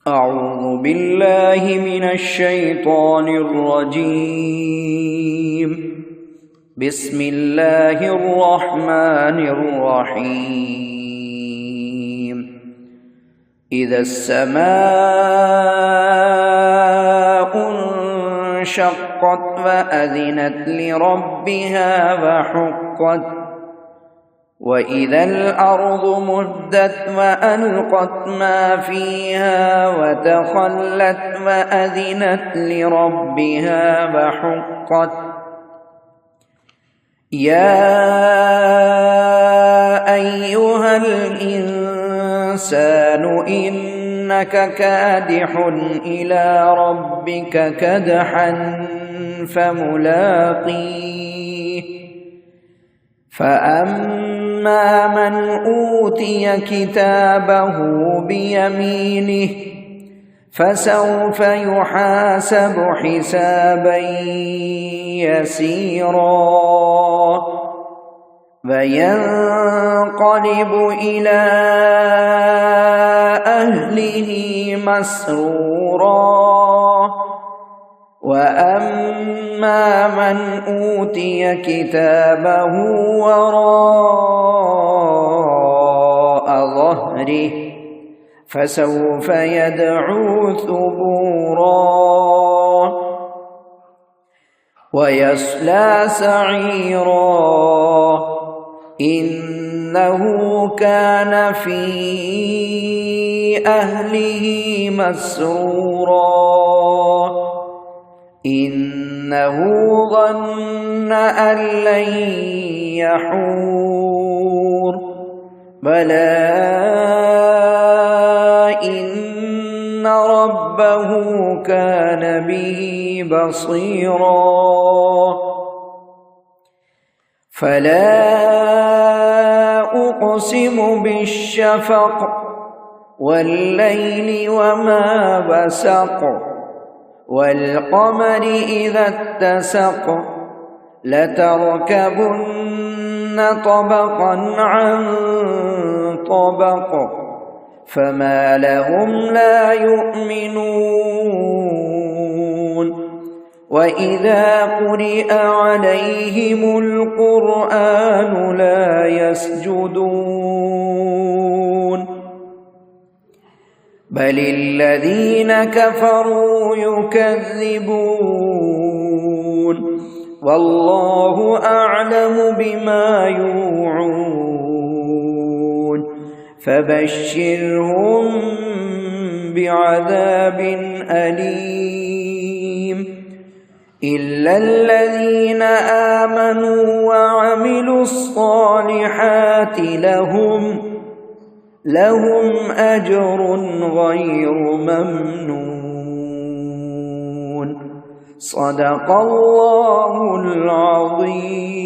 أعوذ بالله من الشيطان الرجيم. بسم الله الرحمن الرحيم. إذا السماء انشقت وأذنت لربها وحقت، وإذا الأرض مدت وألقت ما فيها وتخلت وأذنت لربها وحقت. يا أيها الإنسان إنك كادح إلى ربك كدحا فملاقيه. فأما من أوتي كتابه بيمينه فسوف يحاسب حسابا يسيرا وينقلب إلى أهله مسرورا. وأما من أوتي كتابه وراء ظهره فسوف يدعو ثبورا ويصلى سعيرا. إنه كان في أهله مسرورا. إنه ظن أن لن يحور. بلى إن ربه كان به بصيرا. فلا أقسم بالشفق والليل وما وسق والقمر إذا اتسق لتركبن طبقا عن طبق فما لهم لا يؤمنون. وإذا قرئ عليهم القرآن لا يسجدون بل الذين كفروا يكذبون. والله أعلم بما يوعون فبشرهم بعذاب أليم إلا الذين آمنوا وعملوا الصالحات لهم أجر غير ممنون. صدق الله العظيم.